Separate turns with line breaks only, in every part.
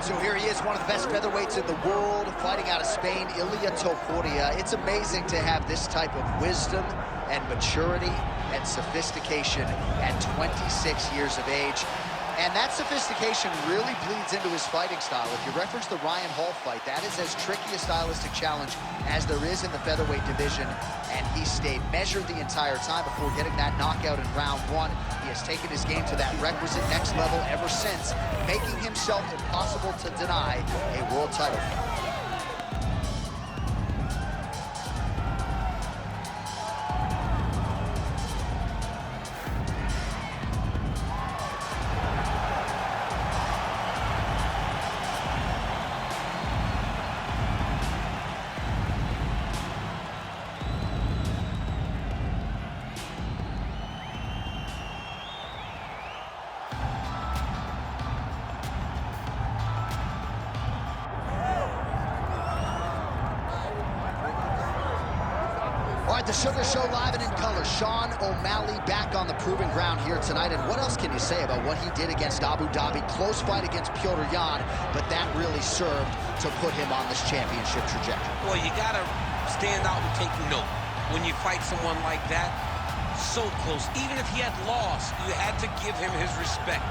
So here he is, one of the best featherweights in the world, fighting out of Spain, Ilia Topiria. It's amazing to have this type of wisdom and maturity and sophistication at 26 years of age. And that sophistication really bleeds into his fighting style. If you reference the Ryan Hall fight, that is as tricky a stylistic challenge as there is in the featherweight division. And he stayed measured the entire time before getting that knockout in round one. He has taken his game to that requisite next level ever since, making himself impossible to deny a world title fight. All right, the Sugar Show live and in color. Sean O'Malley back on the proving ground here tonight. And what else can you say about what he did against Abu Dhabi? Close fight against Petr Yan, but that really served to put him on this championship trajectory.
Well, you got to stand out and take note. When you fight someone like that, so close. Even if he had lost, you had to give him his respect.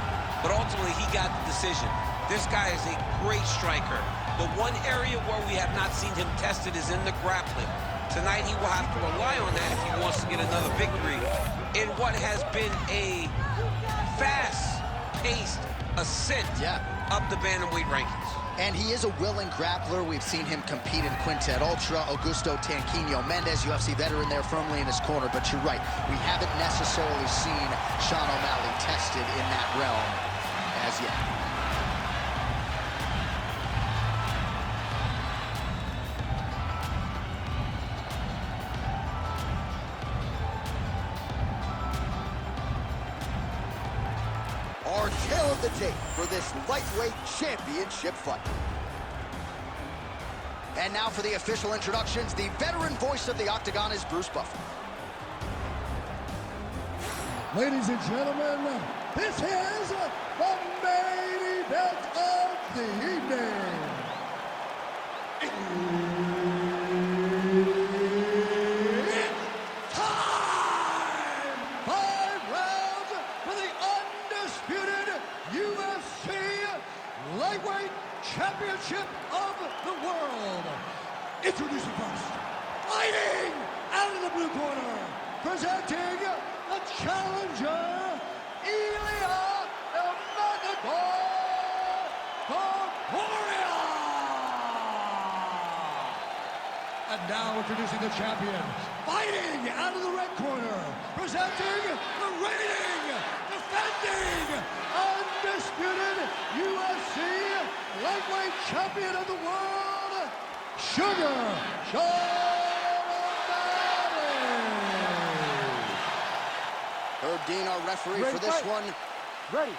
But ultimately, he got the decision. This guy is a great striker. The one area where we have not seen him tested is in the grappling. Tonight, he will have to rely on that if he wants to get another victory in what has been a fast-paced ascent up the bantamweight rankings.
And he is a willing grappler. We've seen him compete in Quintet Ultra. Augusto Tanquinho Mendez, UFC veteran there firmly in his corner. But you're right, we haven't necessarily seen Sean O'Malley tested in that realm as yet. Our tail of the tape for this lightweight championship fight. And now for the official introductions, the veteran voice of the Octagon is Bruce Buffer.
Ladies and gentlemen, this is the main event of the evening. It's time! 5 rounds for the undisputed UFC Lightweight Championship of the World. Introducing first, fighting out of the blue corner, presenting the challenger, Ilia Topiria. And now introducing the champion, fighting out of the red corner, presenting the reigning, defending, undisputed UFC lightweight champion of the world, Sugar Sean O'Malley.
Herb Dean, our referee for this one.
Ready.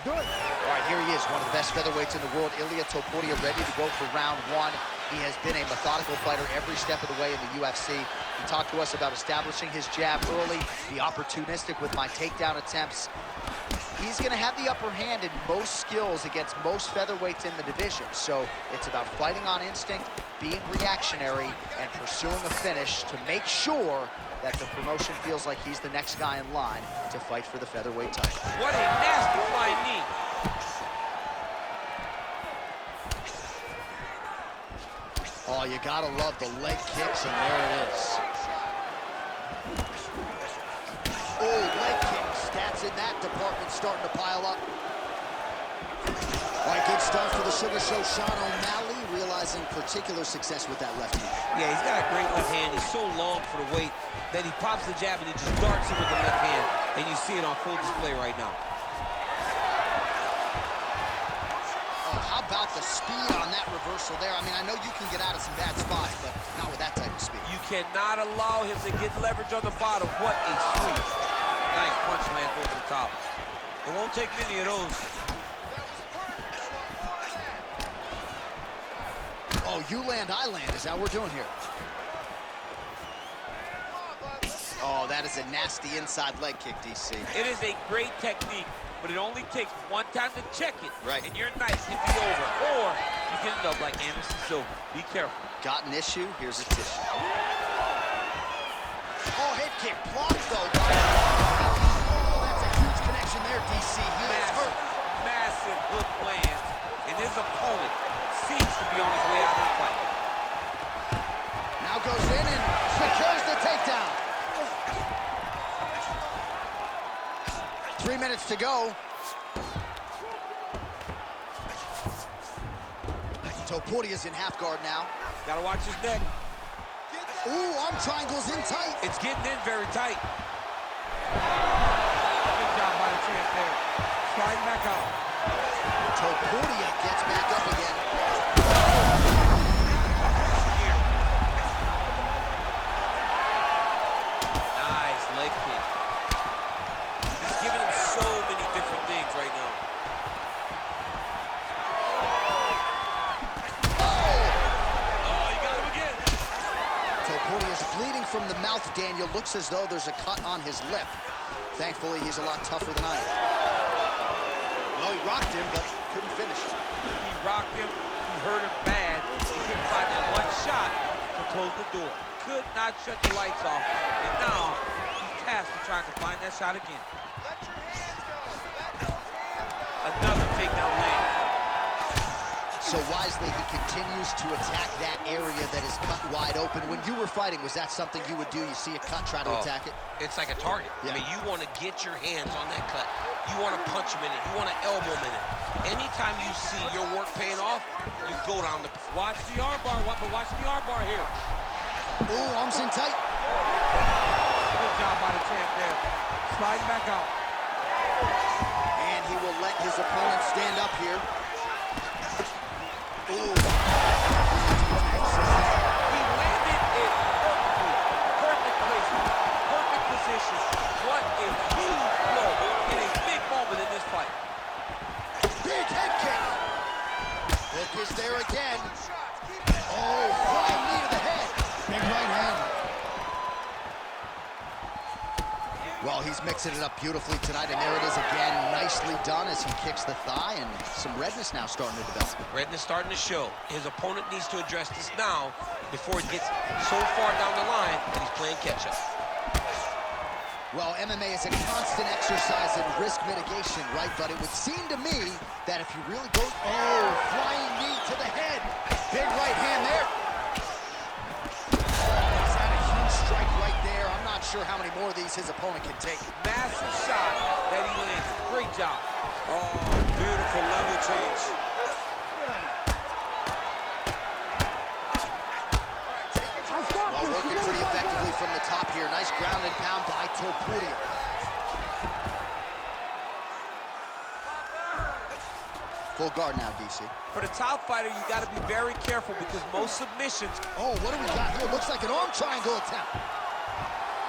Do it.
All right, here he is, one of the best featherweights in the world, Ilia Topiria, ready to go for round one. He has been a methodical fighter every step of the way in the UFC. He talked to us about establishing his jab early, be opportunistic with my takedown attempts. He's going to have the upper hand in most skills against most featherweights in the division. So it's about fighting on instinct, being reactionary, and pursuing a finish to make sure that the promotion feels like he's the next guy in line to fight for the featherweight title.
What a nasty flying knee.
Oh, you gotta love the leg kicks, and there it is. Oh, leg kicks. Stats in that department starting to pile up. All right, good start for the Sugar Show. Sean O'Malley realizing particular success with that left knee.
Yeah, he's got a great left hand. He's so long for the weight that he pops the jab and he just darts it with the left hand. And you see it on full display right now.
How about the speed on that reversal there? I mean, I know you can get out of some bad spots, but not with that type of speed.
You cannot allow him to get leverage on the bottom. What a sweep. Nice punch lands over the top. It won't take many of those.
Oh, you land, I land. Is that what we're doing here? Oh, that is a nasty inside leg kick, DC.
It is a great technique. but it only takes one time to check it,
right,
and your night can be over. Or you can end up like Anderson Silva. Be careful.
Got an issue? Here's a tissue. Oh, head kick blocked, though. Oh, that's a huge connection there, DC. He is hurt.
Massive hook lands, and his opponent seems to be on his way out of the fight.
Now goes in and secures the takedown. 3 minutes to go. Topiria's in half guard now.
Gotta watch his neck.
Ooh, arm triangle's in tight.
It's getting in very tight. Good job by the champ there. Sliding back out.
Topiria gets back up again.
Nice leg kick. He's giving him so many different things right now.
Topiria's bleeding from the mouth, Daniel. Looks as though there's a cut on his lip. Thankfully, he's a lot tougher than I am. Well, he rocked him, but couldn't finish it.
He rocked him. He hurt him bad. He couldn't find that one shot to close the door. Could not shut the lights off. And now, he's tasked with trying to find that shot again. Another takedown land.
So wisely, he continues to attack that area that is cut wide open. When you were fighting, was that something you would do? You see a cut, try to attack it?
It's like a target.
Yeah.
I mean, you want to get your hands on that cut. You want to punch him in it. You want to elbow him in it. Anytime you see your work paying off, you go down the... Watch the arm bar. Watch the arm bar here.
Ooh, arms in tight.
Good job by the champ there. Sliding back out.
And he will let his opponent stand up here. Ooh.
He landed it perfectly. Perfect placement. Perfect position. What a huge blow in a big moment in this fight.
Big head kick. Hook is there again. Oh, flying knee to the head. Big right hand. Well, he's mixing it up beautifully tonight, and there it is again. Nicely done as he kicks the thigh, and some redness now starting to develop.
Redness starting to show. His opponent needs to address this now before it gets so far down the line that he's playing catch-up.
Well, MMA is a constant exercise in risk mitigation, right? But it would seem to me that if you really go... Oh, flying knee to the head. Big right hand there. He's had a huge strike right there. I'm not sure how many more of these his opponent can take.
Massive shot that he landed. Great job. Oh, beautiful level change.
Well, working pretty effectively from the top here. Nice ground and pound by Topiria. Full guard now, DC.
For the top fighter, you got to be very careful because most submissions...
Oh, what do we got here? Looks like an arm triangle attempt.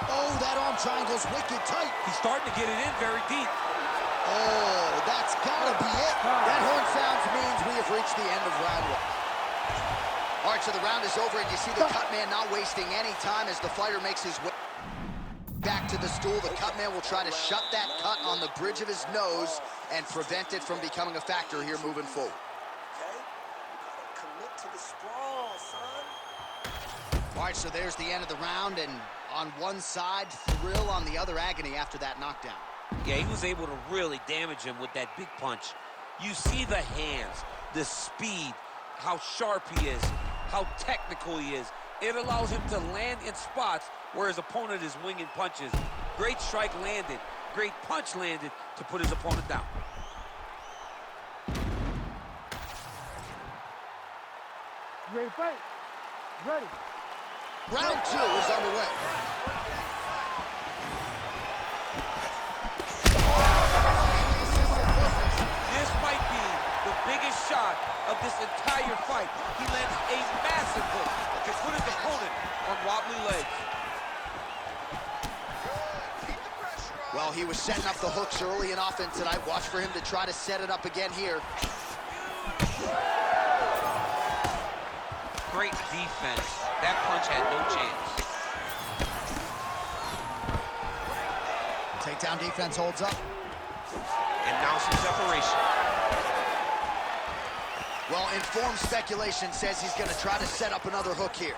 Oh, that arm triangle's wicked tight.
He's starting to get it in very deep.
Oh, that's gotta be it. That horn sounds means we have reached the end of round one. All right, so the round is over, and you see the cut man not wasting any time as the fighter makes his way back to the stool. The cut man will try to shut that cut on the bridge of his nose and prevent it from becoming a factor here moving forward.
Okay, you gotta commit to the sprawl, son.
All right, so there's the end of the round, and on one side, thrill, on the other, agony after that knockdown.
Yeah, he was able to really damage him with that big punch. You see the hands, the speed, how sharp he is, how technical he is. It allows him to land in spots where his opponent is winging punches. Great strike landed, great punch landed to put his opponent down.
Ready to fight? Ready.
Round two is underway.
This might be the biggest shot of this entire fight. He lands a massive hook to put his opponent on wobbly legs.
Well, he was setting up the hooks early and often tonight. Watch for him to try to set it up again here.
Great defense. That punch had no chance.
Takedown defense holds up.
and now some separation.
Well, informed speculation says he's going to try to set up another hook here.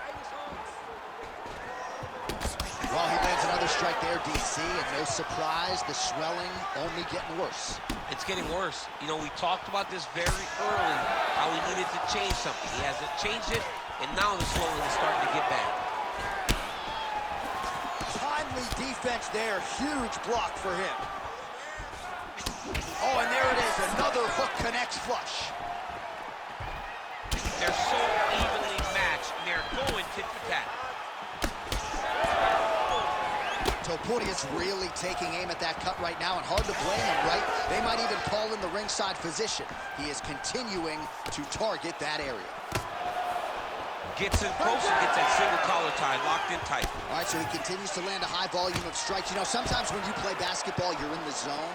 Well, he lands another strike there, DC, and no surprise, the swelling only getting worse.
It's getting worse. You know, we talked about this very early, how he needed to change something. He hasn't changed it, and now the swelling is starting to get bad.
Timely defense there, huge block for him. Oh, and there it is, another hook connects flush.
They're so evenly matched, and they're going tit for tat.
Topiria's really taking aim at that cut right now, and hard to blame him, right? They might even call in the ringside physician. He is continuing to target that area.
Gets in close and gets that single collar tie locked in tight.
All right, so he continues to land a high volume of strikes. You know, sometimes when you play basketball, you're in the zone.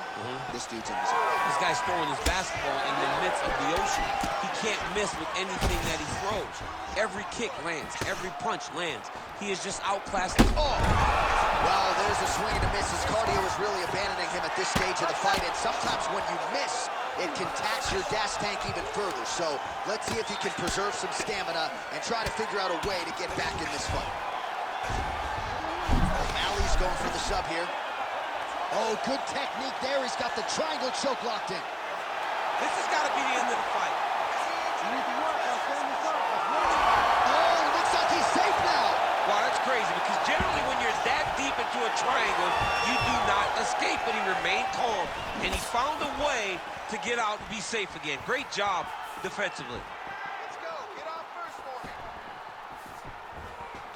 This dude's in the zone.
This guy's throwing his basketball in the midst of the ocean. He can't miss with anything that he throws. Every kick lands. Every punch lands. He is just outclassed.
Oh! Well, there's a swing and a miss. His cardio is really abandoning him at this stage of the fight, and sometimes when you miss, it can tax your gas tank even further. So let's see if he can preserve some stamina and try to figure out a way to get back in this fight. Omalley's going for the sub here. Oh, good technique there. He's got the triangle choke locked in.
This has got to be the end of the fight.
Oh, looks like he's safe now.
Wow, that's crazy, because generally when you're that deep into a triangle, you do not escape, but he remained calm, and he found a way to get out and be safe again. Great job defensively.
Let's go. Get off first for me.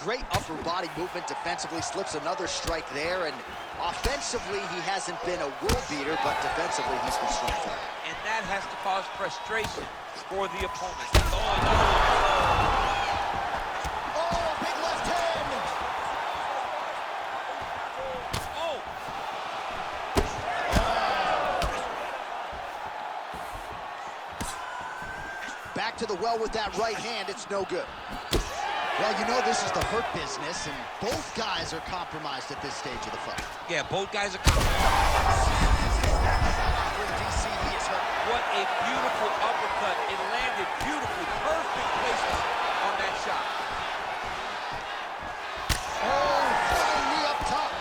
Great upper body movement defensively, slips another strike there, and offensively he hasn't been a world beater, but defensively he's been strong for him.
And that has to cause frustration for the opponent. Oh,
back to the well with that right hand, it's no good. Well, you know this is the hurt business, and both guys are compromised at this stage of the fight.
yeah, both guys are compromised.
DC, he is hurt.
What a beautiful uppercut. It landed beautifully. Perfect placement on that shot.
Oh, flying knee up top.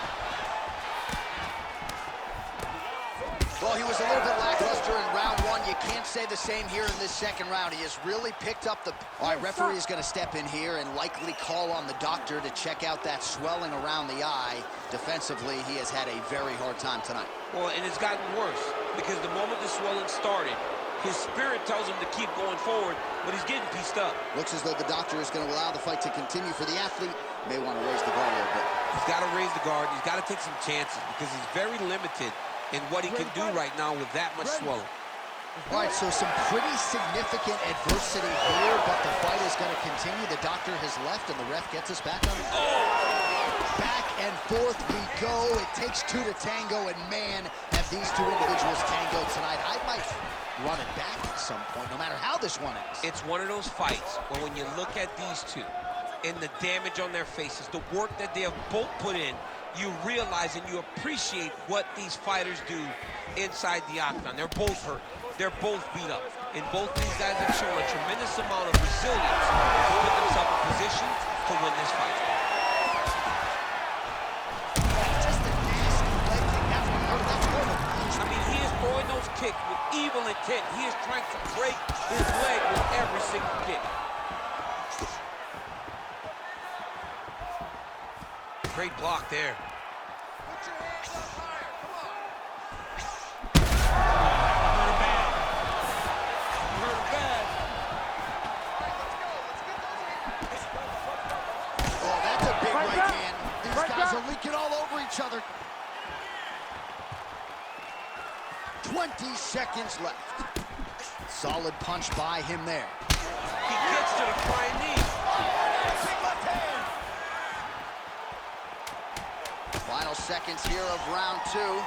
Well, he was a little bit lackluster in round one. You can't say the same here in this second round. He has really picked up the... All right, referee is going to step in here and likely call on the doctor to check out that swelling around the eye. Defensively, he has had a very hard time tonight.
Well, and it's gotten worse, because the moment the swelling started, his spirit tells him to keep going forward, but he's getting pieced up.
Looks as though the doctor is going to allow the fight to continue for the athlete. May want to raise the guard a little bit.
He's got to raise the guard. He's got to take some chances, because he's very limited in what he can do right now with that much swelling.
All right, so some pretty significant adversity here, but the fight is going to continue. The doctor has left, and the ref gets us back on. Back and forth we go. It takes two to tango, and man, have these two individuals tangoed tonight. I might run it back at some point, no matter how this one ends.
It's one of those fights where when you look at these two and the damage on their faces, the work that they have both put in, you realize and you appreciate what these fighters do inside the octagon. They're both hurt. They're both beat up. And both these guys have shown a tremendous amount of resilience to put themselves in position to win this fight.
Just a nasty leg kick after he hurt. That's horrible.
I mean, he is throwing those kicks with evil intent. He is trying to break his leg with every single kick. Great block there.
Put your hands up higher. Come on.
Oh, that's a big right hand. These guys are leaking all over each other. 20 seconds left. Solid punch by him there.
He gets to the flying knee.
Big left hand. Final seconds here of round two. Oh,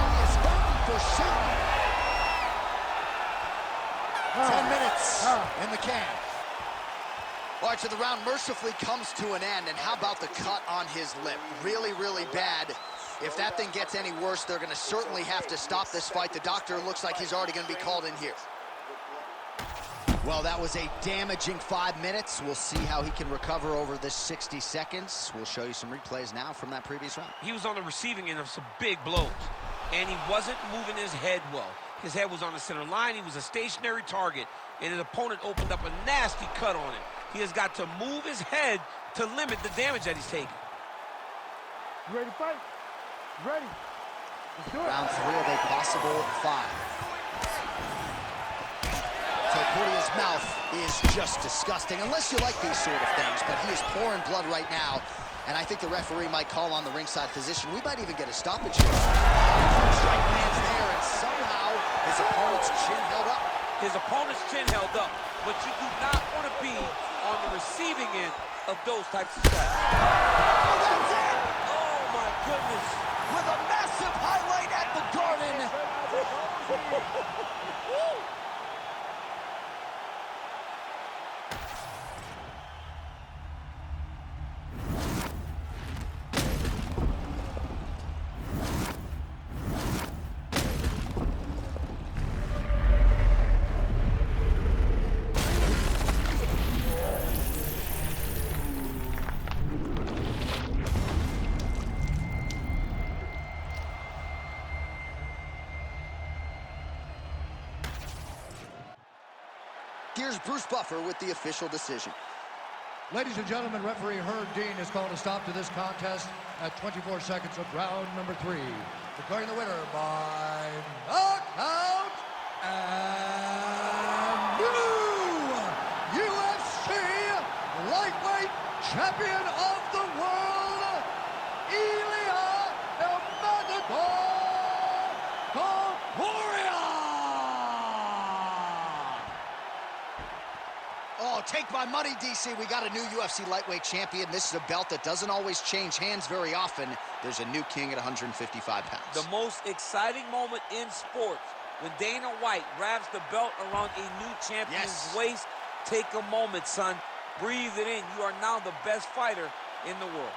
he is hurting for sure. 10 minutes in the can. All right, so the round mercifully comes to an end, and how about the cut on his lip? Really, really bad. If that thing gets any worse, they're going to certainly have to stop this fight. The doctor looks like he's already going to be called in here. Well, that was a damaging 5 minutes. We'll see how he can recover over this 60 seconds. We'll show you some replays now from that previous round.
He was on the receiving end of some big blows, and he wasn't moving his head well. His head was on the center line. He was a stationary target, and his opponent opened up a nasty cut on him. He has got to move his head to limit the damage that he's taking.
You ready to fight? You ready? Let's do it.
Round 3 of a possible 5. Topiria's mouth is just disgusting, unless you like these sort of things, but he is pouring blood right now, and I think the referee might call on the ringside physician. We might even get a stoppage here. Strike lands there, and somehow his opponent's chin held up.
His opponent's chin held up, but you do not want to be on the receiving end of those types of strikes.
Oh, that's it!
Oh, my goodness.
With a massive highlight at the Garden. Here's Bruce Buffer with the official decision.
Ladies and gentlemen, referee Herb Dean has called a stop to this contest at 24 seconds of round number 3. Declaring the winner by knockout and new UFC lightweight champion of the world, Ilia Topiria.
Oh, take my money, DC. We got a new UFC lightweight champion. This is a belt that doesn't always change hands very often. There's a new king at 155 pounds.
The most exciting moment in sports, when Dana White wraps the belt around a new champion's waist. Take a moment, son. Breathe it in. You are now the best fighter in the world.